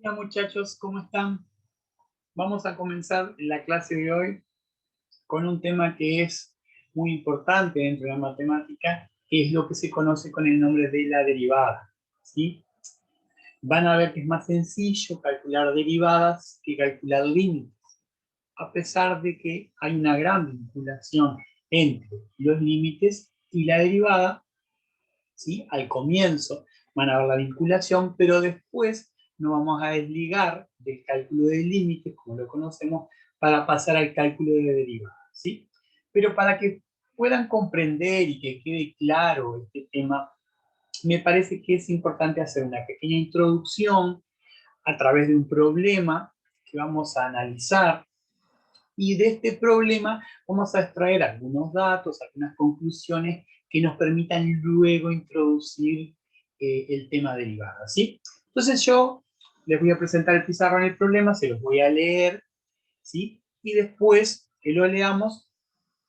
Hola muchachos, ¿cómo están? Vamos a comenzar la clase de hoy con un tema que es muy importante dentro de la matemática, que es lo que se conoce con el nombre de la derivada, ¿sí? Van a ver que es más sencillo calcular derivadas que calcular límites, a pesar de que hay una gran vinculación entre los límites y la derivada, ¿sí? Al comienzo van a ver la vinculación, pero después nos vamos a desligar del cálculo de límites, como lo conocemos, para pasar al cálculo de derivadas, ¿sí? Pero para que puedan comprender y que quede claro este tema, me parece que es importante hacer una pequeña introducción a través de un problema que vamos a analizar, y de este problema vamos a extraer algunos datos, algunas conclusiones que nos permitan luego introducir el tema derivada, ¿sí? Entonces yo les voy a presentar el pizarrón el problema, se los voy a leer, ¿sí? Y después que lo leamos,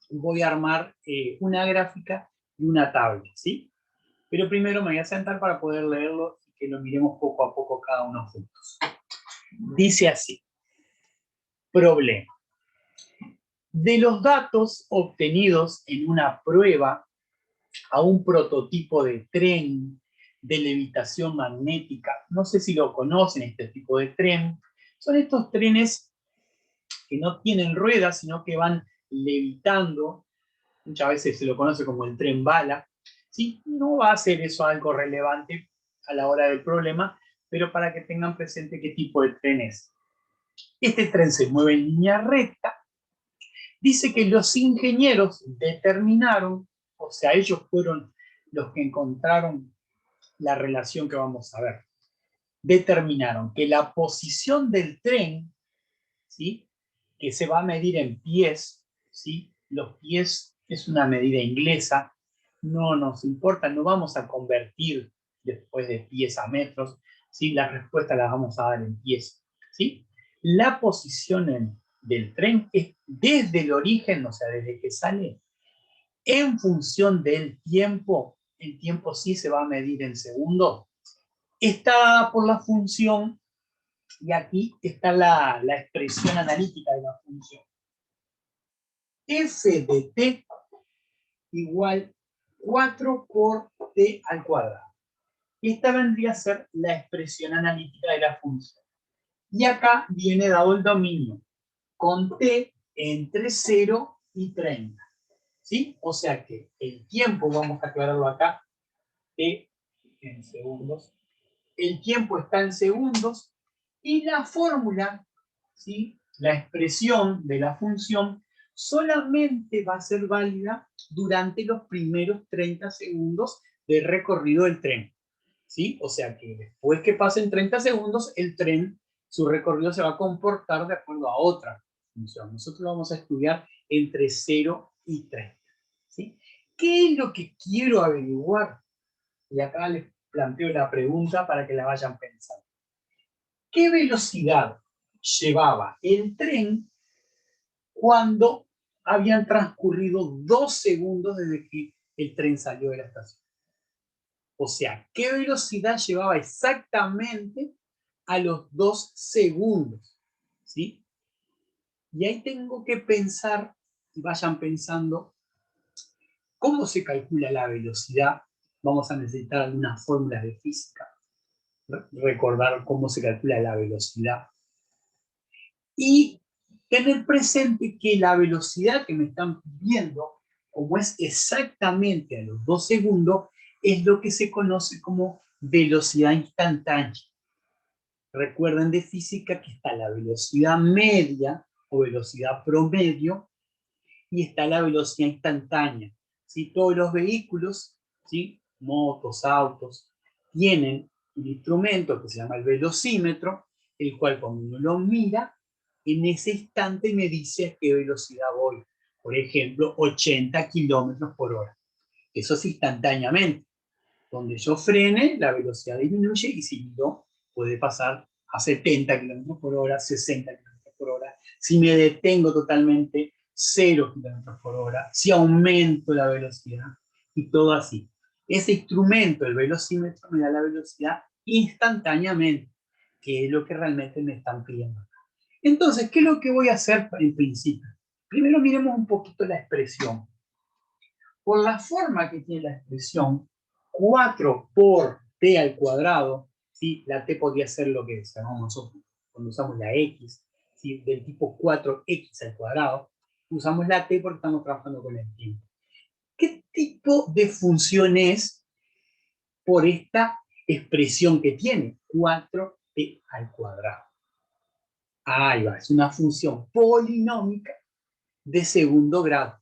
voy a armar una gráfica y una tabla, ¿sí? Pero primero me voy a sentar para poder leerlo y que lo miremos poco a poco cada uno juntos. Dice así, problema. De los datos obtenidos en una prueba a un prototipo de tren de levitación magnética, no sé si lo conocen este tipo de tren, son estos trenes que no tienen ruedas, sino que van levitando, muchas veces se lo conoce como el tren bala, ¿sí? No va a ser eso algo relevante a la hora del problema, pero para que tengan presente qué tipo de tren es. Este tren se mueve en línea recta. Dice que los ingenieros determinaron, o sea, ellos fueron los que encontraron la relación que vamos a ver. Determinaron que la posición del tren, ¿sí? Que se va a medir en pies, ¿sí? Los pies es una medida inglesa, no nos importa, no vamos a convertir después de pies a metros, ¿sí? La respuesta la vamos a dar en pies, ¿sí? La posición del tren es desde el origen, o sea, desde que sale, en función del tiempo, el tiempo sí se va a medir en segundos, está por la función, y aquí está la expresión analítica de la función. F de t igual 4 por t al cuadrado. Esta vendría a ser la expresión analítica de la función. Y acá viene dado el dominio, con t entre 0 y 30. ¿Sí? O sea que el tiempo, vamos a aclararlo acá, t en segundos, el tiempo está en segundos, y la fórmula, ¿sí? La expresión de la función solamente va a ser válida durante los primeros 30 segundos de recorrido del tren, ¿sí? O sea que después que pasen 30 segundos, el tren, su recorrido se va a comportar de acuerdo a otra función. Nosotros vamos a estudiar entre 0 y 30, ¿sí? ¿Qué es lo que quiero averiguar? Y acá les planteo la pregunta para que la vayan pensando. ¿Qué velocidad llevaba el tren cuando habían transcurrido 2 segundos desde que el tren salió de la estación? O sea, ¿qué velocidad llevaba exactamente a los 2 segundos? ¿Sí? Y ahí tengo que pensar, y vayan pensando, ¿cómo se calcula la velocidad? Vamos a necesitar algunas fórmulas de física, recordar cómo se calcula la velocidad. Y tener presente que la velocidad que me están pidiendo, como es exactamente a los 2 segundos, es lo que se conoce como velocidad instantánea. Recuerden de física que está la velocidad media o velocidad promedio y está la velocidad instantánea. ¿Sí? Todos los vehículos, ¿sí? Motos, autos, tienen un instrumento que se llama el velocímetro, el cual cuando uno lo mira, en ese instante me dice a qué velocidad voy. Por ejemplo, 80 kilómetros por hora. Eso es instantáneamente. Donde yo frene, la velocidad disminuye y si no, puede pasar a 70 kilómetros por hora, 60 kilómetros por hora. Si me detengo totalmente, 0 kilómetros por hora. Si aumento la velocidad y todo así. Ese instrumento, el velocímetro, me da la velocidad instantáneamente. que es lo que realmente me están pidiendo. Entonces, ¿qué es lo que voy a hacer en principio? Primero miremos un poquito la expresión. Por la forma que tiene la expresión, 4 por t al cuadrado, ¿sí? La t podría ser lo que llamamos nosotros cuando usamos la x, ¿sí? Del tipo 4x al cuadrado, usamos la t porque estamos trabajando con el tiempo. ¿Qué tipo de función es por esta expresión que tiene? 4t al cuadrado. Ahí va, es una función polinómica de segundo grado.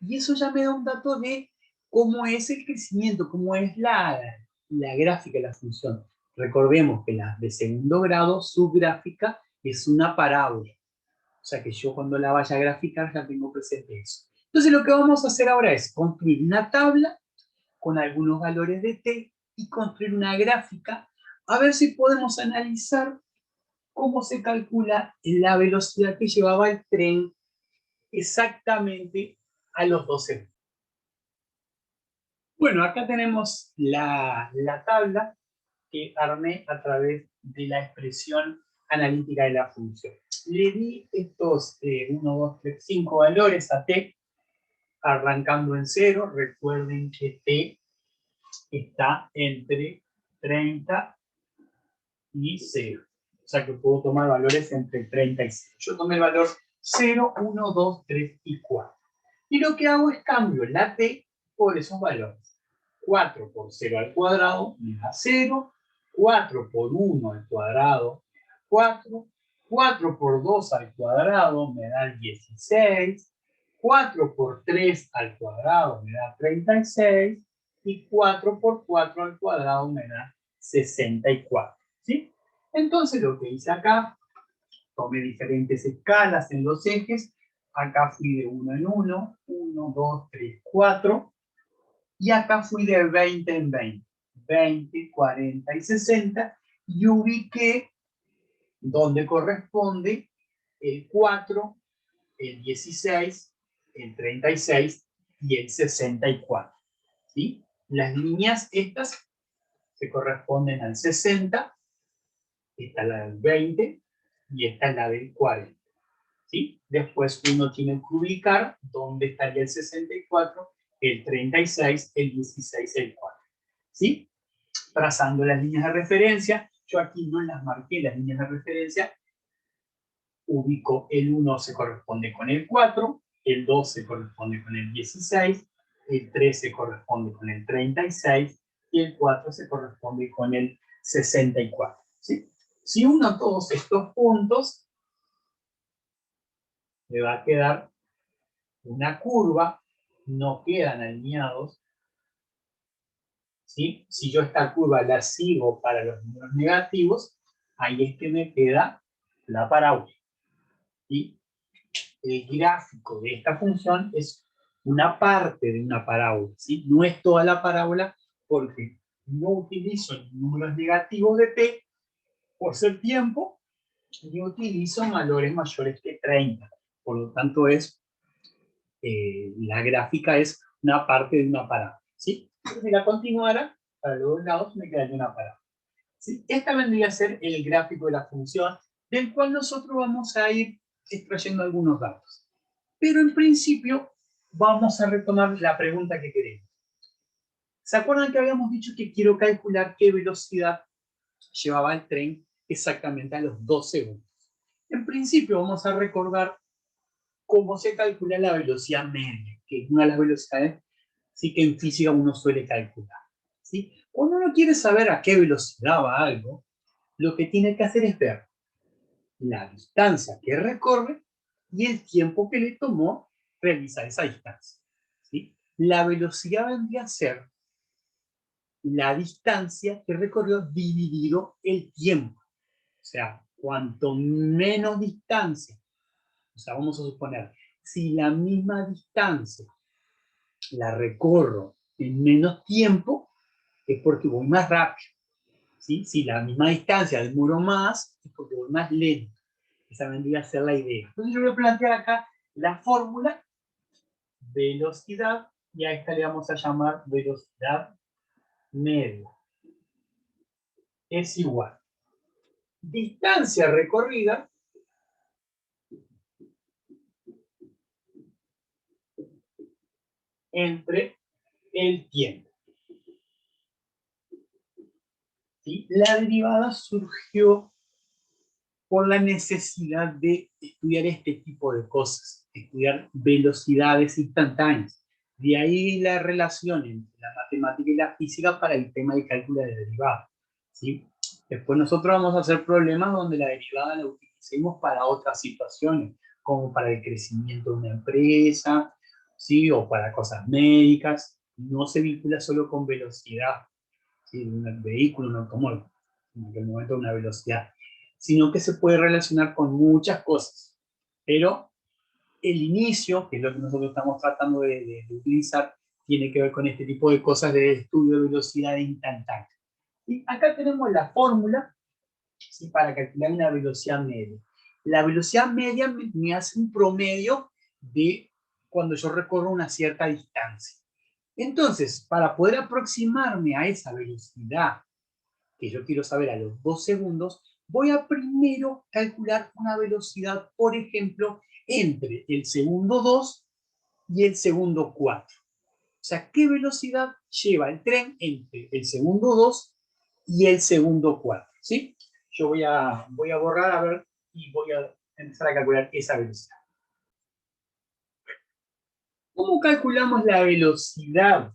Y eso ya me da un dato de cómo es el crecimiento, cómo es la gráfica de la función. Recordemos que la de segundo grado, su gráfica es una parábola. O sea que yo cuando la vaya a graficar ya tengo presente eso. Entonces lo que vamos a hacer ahora es construir una tabla con algunos valores de t y construir una gráfica a ver si podemos analizar cómo se calcula la velocidad que llevaba el tren exactamente a los 12. Bueno, acá tenemos la tabla que armé a través de la expresión analítica de la función. Le di estos 1, 2, 3, 5 valores a t, arrancando en 0. Recuerden que t está entre 30 y 0. O sea que puedo tomar valores entre 30 y 0. Yo tomé el valor 0, 1, 2, 3 y 4. Y lo que hago es cambio la t por esos valores. 4 por 0 al cuadrado me da 0. 4 por 1 al cuadrado me da 4. 4 por 2 al cuadrado me da 16. 4 por 3 al cuadrado me da 36. Y 4 por 4 al cuadrado me da 64. ¿Sí? Entonces lo que hice acá, tomé diferentes escalas en los ejes. Acá fui de 1 en 1, 1, 2, 3, 4. Y acá fui de 20 en 20. 20, 40 y 60. Y ubiqué donde corresponde el 4, el 16, el 36 y el 64. ¿Sí? Las líneas estas se corresponden al 60, esta es la del 20 y esta es la del 40. ¿Sí? Después uno tiene que ubicar dónde estaría el 64, el 36, el 16, el 4. ¿Sí? Trazando las líneas de referencia, yo aquí no las marqué las líneas de referencia, ubico el 1 se corresponde con el 4, el 2 se corresponde con el 16, el 3 se corresponde con el 36 y el 4 se corresponde con el 64. ¿Sí? Si uno todos estos puntos, le va a quedar una curva, no quedan alineados. ¿Sí? Si yo esta curva la sigo para los números negativos, ahí es que me queda la parábola. ¿Sí? El gráfico de esta función es una parte de una parábola. ¿Sí? No es toda la parábola porque no utilizo números negativos de t por ser tiempo y utilizo valores mayores que 30. Por lo tanto, la gráfica es una parte de una parábola. ¿Sí? Si la continuara, para los dos lados me quedaría una parábola. ¿Sí? Esta vendría a ser el gráfico de la función, del cual nosotros vamos a ir extrayendo algunos datos. Pero en principio vamos a retomar la pregunta que queremos. ¿Se acuerdan que habíamos dicho que quiero calcular qué velocidad llevaba el tren exactamente a los 2 segundos? En principio vamos a recordar cómo se calcula la velocidad media, que es una de las velocidades sí que en física uno suele calcular. ¿Sí? Cuando uno quiere saber a qué velocidad va algo, lo que tiene que hacer es ver la distancia que recorre y el tiempo que le tomó realizar esa distancia. ¿Sí? La velocidad vendría a ser la distancia que recorrió dividido el tiempo. O sea, cuanto menos distancia, o sea, vamos a suponer, si la misma distancia la recorro en menos tiempo, es porque voy más rápido. ¿Sí? Si la misma distancia demoro más, es porque voy más lento. Esa vendría a ser la idea. Entonces yo voy a plantear acá la fórmula velocidad, y a esta le vamos a llamar velocidad media. Es igual distancia recorrida entre el tiempo. ¿Sí? La derivada surgió por la necesidad de estudiar este tipo de cosas, estudiar velocidades instantáneas. De ahí la relación entre la matemática y la física para el tema de cálculo de derivada. ¿Sí? Después nosotros vamos a hacer problemas donde la derivada la utilicemos para otras situaciones, como para el crecimiento de una empresa, ¿sí? O para cosas médicas. No se vincula solo con velocidad, ¿sí? De un vehículo, un automóvil, en aquel momento una velocidad, sino que se puede relacionar con muchas cosas. Pero el inicio, que es lo que nosotros estamos tratando de utilizar, tiene que ver con este tipo de cosas de estudio de velocidad instantánea. Y acá tenemos la fórmula, ¿sí? Para calcular una velocidad media. La velocidad media me hace un promedio de cuando yo recorro una cierta distancia. Entonces, para poder aproximarme a esa velocidad que yo quiero saber a los 2 segundos, voy a primero calcular una velocidad, por ejemplo, entre el segundo 2 y el segundo 4. O sea, ¿qué velocidad lleva el tren entre el segundo 2 y el segundo 4? ¿Sí? Yo voy a borrar, a ver, y voy a empezar a calcular esa velocidad. ¿Cómo calculamos la velocidad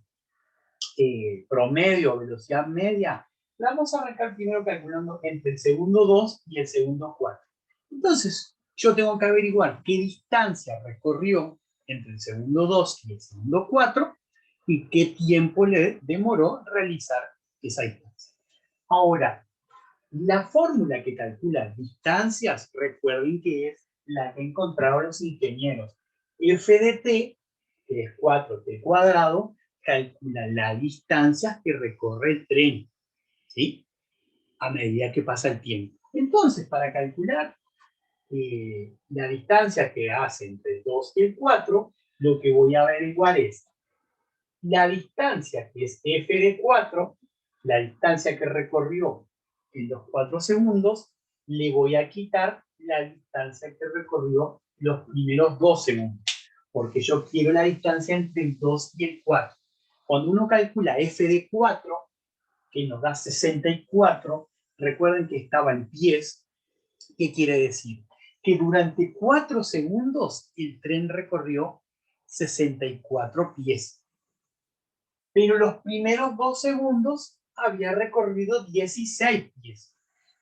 promedio, velocidad media? La vamos a arrancar primero calculando entre el segundo 2 y el segundo 4. Entonces, yo tengo que averiguar qué distancia recorrió entre el segundo 2 y el segundo 4 y qué tiempo le demoró realizar esa distancia. Ahora, la fórmula que calcula distancias, recuerden que es la que encontraron los ingenieros. F de t, que es 4t cuadrado, calcula la distancia que recorre el tren, ¿sí? A medida que pasa el tiempo. Entonces, para calcular la distancia que hace entre el 2 y el 4, lo que voy a averiguar es la distancia que es f de 4, la distancia que recorrió en los 4 segundos, le voy a quitar la distancia que recorrió los primeros 2 segundos, porque yo quiero la distancia entre el 2 y el 4. Cuando uno calcula f de 4, que nos da 64, recuerden que estaba en pies. ¿Qué quiere decir? Que durante 4 segundos el tren recorrió 64 pies. Pero los primeros 2 segundos había recorrido 16 pies.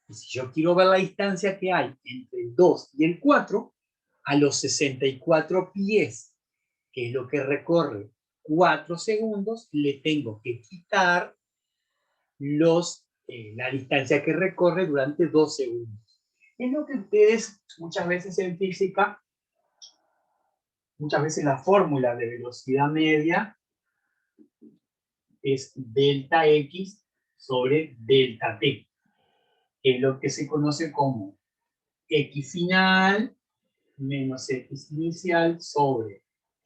Y si yo quiero ver la distancia que hay entre el 2 y el 4, a los 64 pies, que es lo que recorre 4 segundos, le tengo que quitar la distancia que recorre durante 2 segundos. Es lo que ustedes muchas veces en física, muchas veces la fórmula de velocidad media es delta x sobre delta t, que es lo que se conoce como x final menos x inicial sobre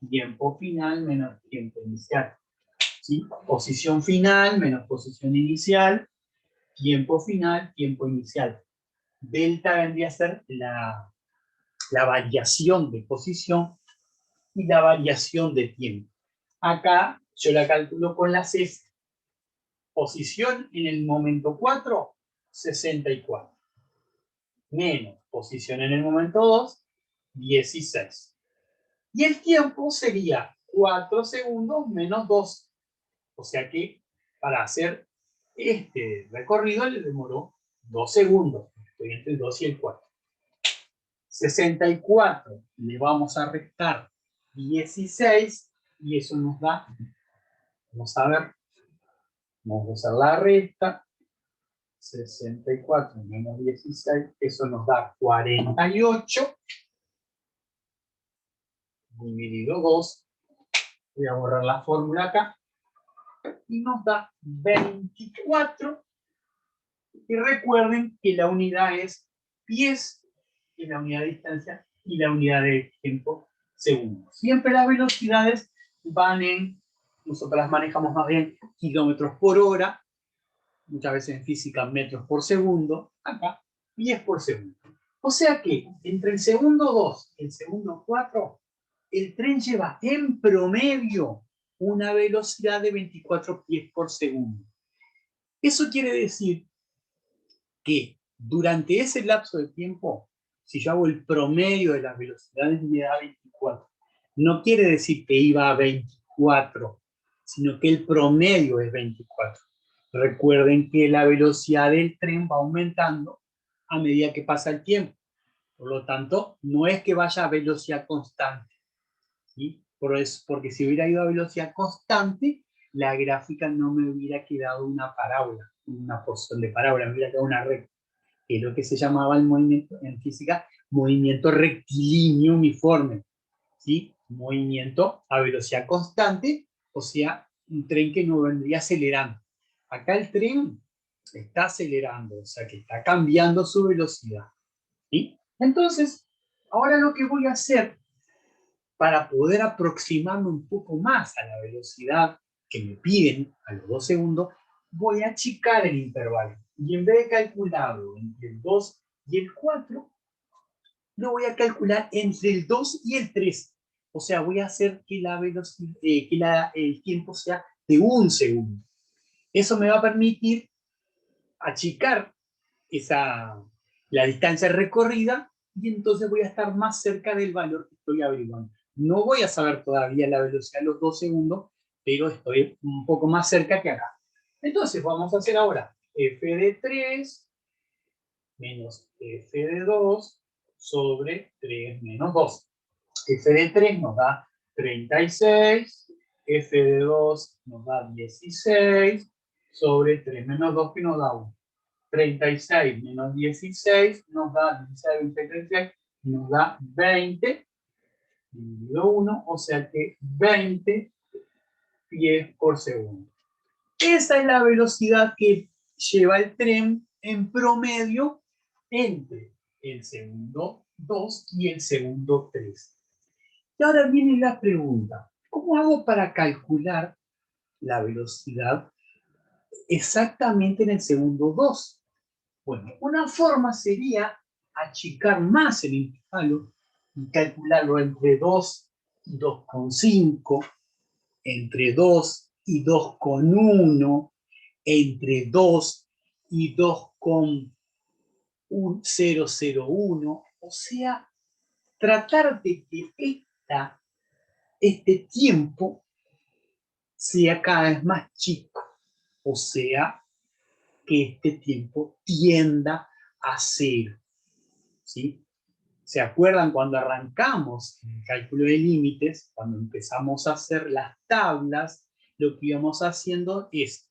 tiempo final menos tiempo inicial. ¿Sí? Posición final menos posición inicial, tiempo final, tiempo inicial. Delta vendría a ser la variación de posición y la variación de tiempo. Acá yo la calculo con las S. Posición en el momento 4, 64. Menos posición en el momento 2, 16. Y el tiempo sería 4 segundos menos 2. O sea que para hacer este recorrido le demoró 2 segundos. Estoy entre el 2 y el 4. 64 le vamos a restar 16 y eso nos da, vamos a ver, vamos a hacer la resta, 64 menos 16, eso nos da 48 dividido 2, voy a borrar la fórmula acá, y nos da 24, y recuerden que la unidad es pies, y la unidad de distancia, y la unidad de tiempo, segundos. Siempre las velocidades van en, nosotros las manejamos más bien kilómetros por hora, muchas veces en física metros por segundo, acá pies por segundo. O sea que entre el segundo 2 y el segundo 4, el tren lleva en promedio una velocidad de 24 pies por segundo. Eso quiere decir que durante ese lapso de tiempo, si yo hago el promedio de las velocidades, me da 24. No quiere decir que iba a 24, sino que el promedio es 24. Recuerden que la velocidad del tren va aumentando a medida que pasa el tiempo. Por lo tanto, no es que vaya a velocidad constante, ¿sí? Porque si hubiera ido a velocidad constante, la gráfica no me hubiera quedado una parábola, una porción de parábola, me hubiera quedado una recta, que es lo que se llamaba el movimiento en física, movimiento rectilíneo uniforme, ¿sí? Movimiento a velocidad constante, o sea, un tren que no vendría acelerando. Acá el tren está acelerando, o sea, que está cambiando su velocidad, ¿sí? Entonces, ahora lo que voy a hacer para poder aproximarme un poco más a la velocidad que me piden a los 2 segundos, voy a achicar el intervalo. Y en vez de calcularlo entre el 2 y el 4, lo voy a calcular entre el 2 y el 3. O sea, voy a hacer que, la velocidad, el tiempo sea de 1 segundo. Eso me va a permitir achicar la distancia recorrida y entonces voy a estar más cerca del valor que estoy averiguando. No voy a saber todavía la velocidad de los 2 segundos, pero estoy un poco más cerca que acá. Entonces vamos a hacer ahora f de 3 menos f de 2 sobre 3 menos 2. F de 3 nos da 36, f de 2 nos da 16, sobre 3 menos 2 que nos da 1. 36 menos 16 nos da 16, 20, 36, nos da 20, dividido 1, o sea que 20 pies por segundo. Esa es la velocidad que lleva el tren en promedio entre el segundo 2 y el segundo 3. Y ahora viene la pregunta, ¿cómo hago para calcular la velocidad exactamente en el segundo 2? Bueno, una forma sería achicar más el intervalo y calcularlo entre 2 y 2,5, entre 2 y 2,1, entre 2 y 2,001. O sea, tratar de que este tiempo sea cada vez más chico. O sea, que este tiempo tienda a cero, ¿sí? ¿Se acuerdan cuando arrancamos el cálculo de límites? Cuando empezamos a hacer las tablas, lo que íbamos haciendo es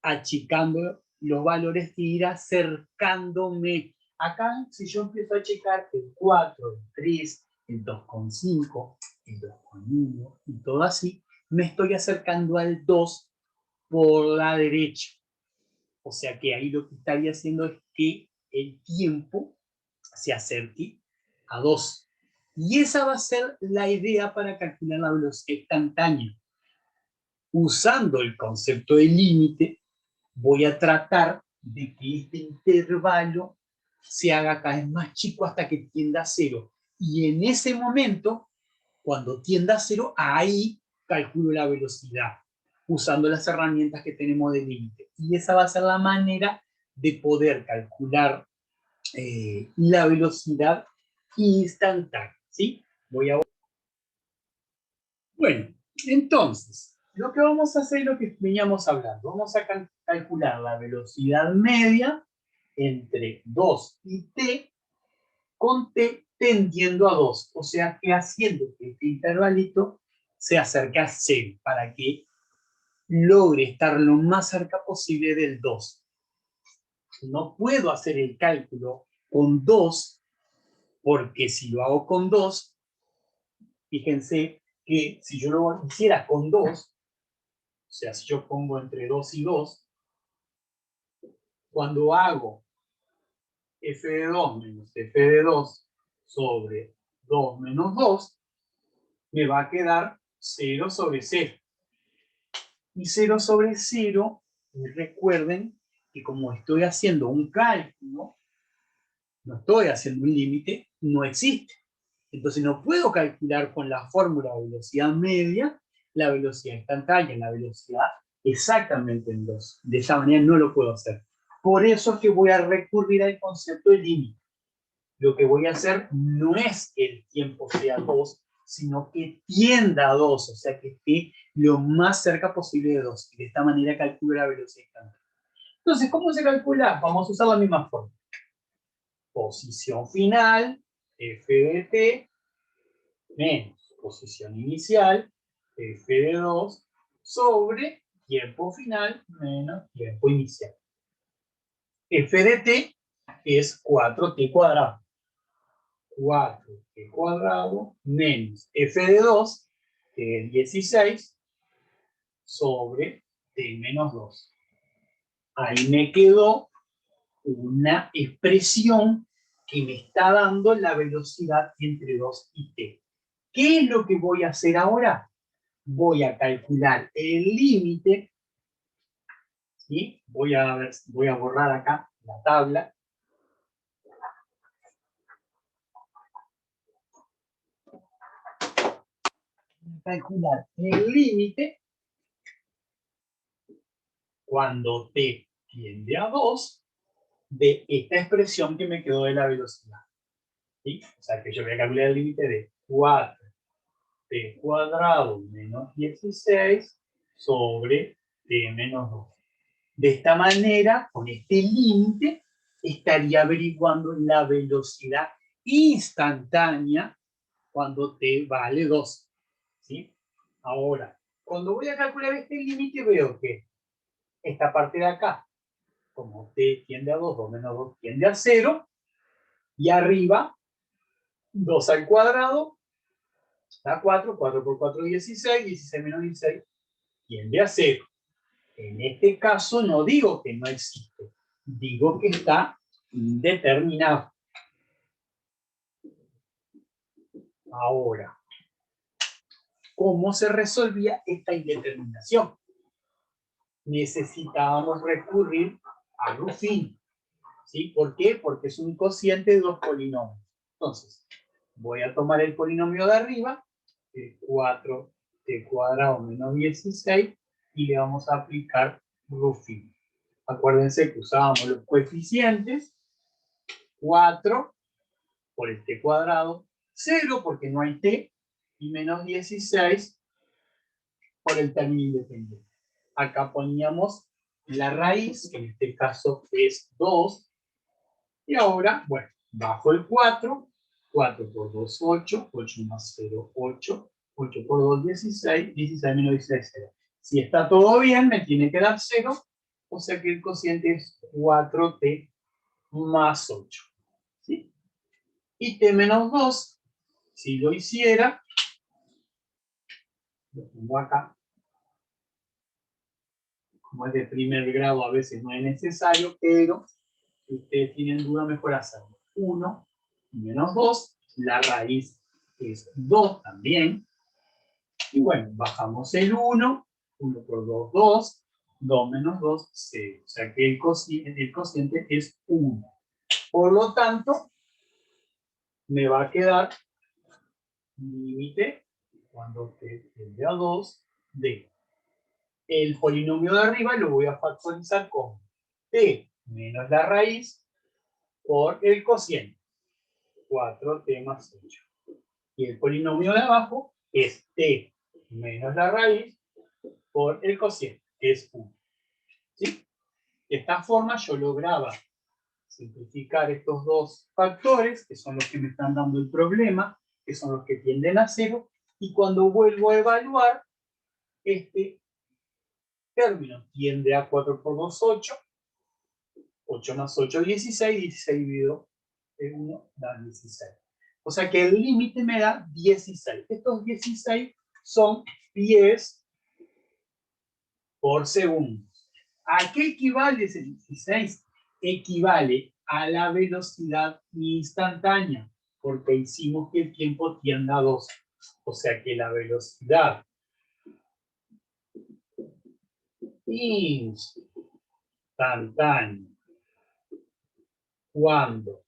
achicando los valores y ir acercándome. Acá, si yo empiezo a achicar el 4, el 3, el 2,5, el 2,1 y todo así, me estoy acercando al 2 por la derecha. O sea que ahí lo que estaría haciendo es que el tiempo se acerque a 2. Y esa va a ser la idea para calcular la velocidad instantánea. Usando el concepto de límite, voy a tratar de que este intervalo se haga cada vez más chico hasta que tienda a 0. Y en ese momento, cuando tienda a 0, ahí calculo la velocidad, usando las herramientas que tenemos de límite. Y esa va a ser la manera de poder calcular la velocidad instantánea, ¿sí? Bueno, entonces, lo que vamos a hacer es lo que veníamos hablando. Vamos a calcular la velocidad media entre 2 y t, con t tendiendo a 2. O sea que haciendo que este intervalito se acerque a 0 para que logre estar lo más cerca posible del 2. No puedo hacer el cálculo con 2 porque si lo hago con 2, fíjense que si yo lo hiciera con 2, o sea, si yo pongo entre 2 y 2, cuando hago f de 2 menos f de 2 sobre 2 menos 2, me va a quedar 0 sobre 0. Y 0 sobre 0, recuerden que como estoy haciendo un cálculo, no estoy haciendo un límite, no existe. Entonces no puedo calcular con la fórmula de velocidad media la velocidad instantánea, la velocidad exactamente en 2. De esa manera no lo puedo hacer. Por eso es que voy a recurrir al concepto de límite. Lo que voy a hacer no es que el tiempo sea 2, sino que tienda a 2, o sea, que esté lo más cerca posible de 2. Y de esta manera calculo la velocidad instantánea. Entonces, ¿cómo se calcula? Vamos a usar la misma forma. Posición final, f de t, menos posición inicial, f de 2, sobre tiempo final menos tiempo inicial. F de t es 4t cuadrado. 4t cuadrado menos f de 2, que es 16, sobre t menos 2. Ahí me quedó una expresión que me está dando la velocidad entre 2 y t. ¿Qué es lo que voy a hacer ahora? Voy a calcular el límite, ¿sí? Voy a borrar acá la tabla. Calcular el límite cuando t tiende a 2 de esta expresión que me quedó de la velocidad. ¿Sí? O sea que yo voy a calcular el límite de 4t cuadrado menos 16 sobre t menos 2. De esta manera, con este límite, estaría averiguando la velocidad instantánea cuando t vale 2. ¿Sí? Ahora, cuando voy a calcular este límite, veo que esta parte de acá, como t tiende a 2, 2 menos 2 tiende a 0, y arriba, 2 al cuadrado, da 4, 4 por 4, 16, 16 menos 16 tiende a 0. En este caso no digo que no existe, digo que está indeterminado. Ahora, ¿cómo se resolvía esta indeterminación? Necesitábamos recurrir a Ruffin. ¿Sí? ¿Por qué? Porque es un cociente de dos polinomios. Entonces, voy a tomar el polinomio de arriba, el 4t cuadrado menos 16, y le vamos a aplicar Ruffin. Acuérdense que usábamos los coeficientes, 4 por el t cuadrado, 0 porque no hay t, y menos 16 por el término independiente. Acá poníamos la raíz, que en este caso es 2, y ahora, bueno, bajo el 4, 4 por 2, 8, 8 más 0, 8, 8 por 2, 16, 16 menos 16, 0. Si está todo bien, me tiene que dar 0, o sea que el cociente es 4t más 8. ¿Sí? Y t menos 2, si lo hiciera, lo pongo acá, como es de primer grado a veces no es necesario, pero si ustedes tienen duda mejor hacerlo. 1 menos 2, la raíz es 2 también, y bueno, bajamos el 1, 1 por 2, 2, 2 menos 2, 0, o sea que el cociente es 1. Por lo tanto, me va a quedar límite cuando t tiende a 2 de el polinomio de arriba lo voy a factorizar con t menos la raíz por el cociente, 4t más 8. Y el polinomio de abajo es t menos la raíz por el cociente, que es 1. ¿Sí? De esta forma yo lograba simplificar estos dos factores, que son los que me están dando el problema, que son los que tienden a 0, y cuando vuelvo a evaluar, este término tiende a 4 por 2, 8, 8 más 8, 16, 16 dividido en 1 da 16. O sea que el límite me da 16. Estos 16 son pies por segundo. ¿A qué equivale ese 16? Equivale a la velocidad instantánea, porque hicimos que el tiempo tienda a 2. O sea que la velocidad instantánea cuando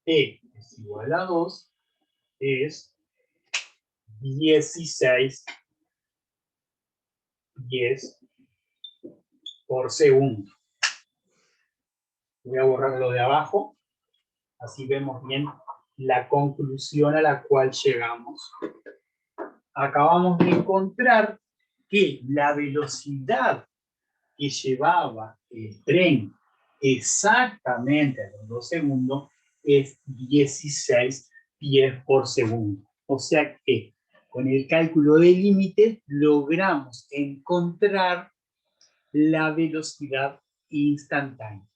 E es igual a 2 es 16 10 por segundo. Voy a borrar lo de abajo, así vemos bien la conclusión a la cual llegamos. Acabamos de encontrar que la velocidad que llevaba el tren exactamente a los 2 segundos es 16 pies por segundo. O sea que con el cálculo de límites logramos encontrar la velocidad instantánea.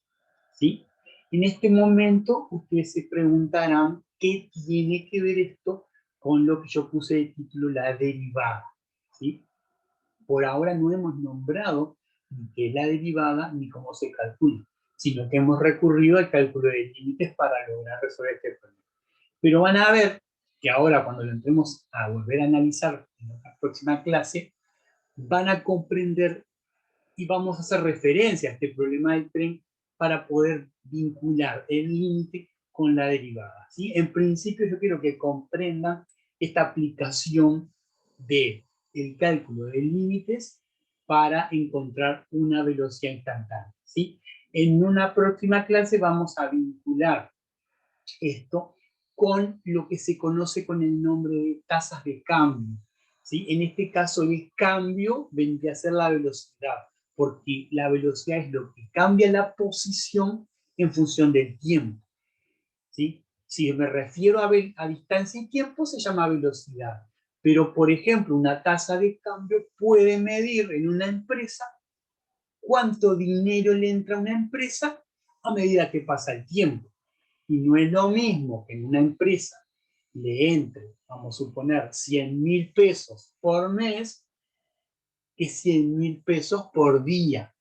¿Sí? En este momento ustedes se preguntarán qué tiene que ver esto con lo que yo puse de título, la derivada. ¿Sí? Por ahora no hemos nombrado ni qué es la derivada ni cómo se calcula, sino que hemos recurrido al cálculo de límites para lograr resolver este problema. Pero van a ver que ahora cuando lo entremos a volver a analizar en la próxima clase, van a comprender y vamos a hacer referencia a este problema del tren para poder vincular el límite con la derivada. ¿Sí? En principio yo quiero que comprendan esta aplicación del cálculo de límites para encontrar una velocidad instantánea. ¿Sí? En una próxima clase vamos a vincular esto con lo que se conoce con el nombre de tasas de cambio. ¿Sí? En este caso el cambio vendría a ser la velocidad, porque la velocidad es lo que cambia la posición en función del tiempo. ¿Sí? Si me refiero a distancia y tiempo, se llama velocidad. Pero, por ejemplo, una tasa de cambio puede medir en una empresa cuánto dinero le entra a una empresa a medida que pasa el tiempo. Y no es lo mismo que en una empresa le entre, vamos a suponer, 100.000 pesos por mes que 100.000 pesos por día.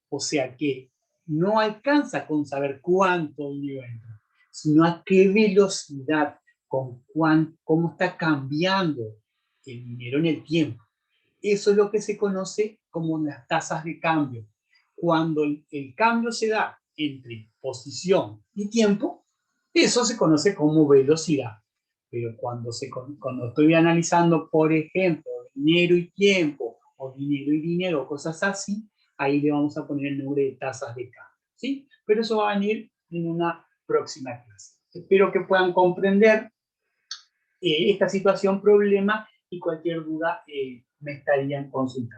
O sea que no alcanza con saber cuánto dinero entra, sino a qué velocidad, cómo está cambiando el dinero en el tiempo. Eso es lo que se conoce como las tasas de cambio. Cuando el cambio se da entre posición y tiempo, eso se conoce como velocidad. Pero cuando estoy analizando, por ejemplo, dinero y tiempo, o dinero y dinero, cosas así, ahí le vamos a poner el nombre de tasas de cambio. ¿Sí? Pero eso va a venir en una próxima clase. Espero que puedan comprender esta situación, problema, y cualquier duda me estarían consultando.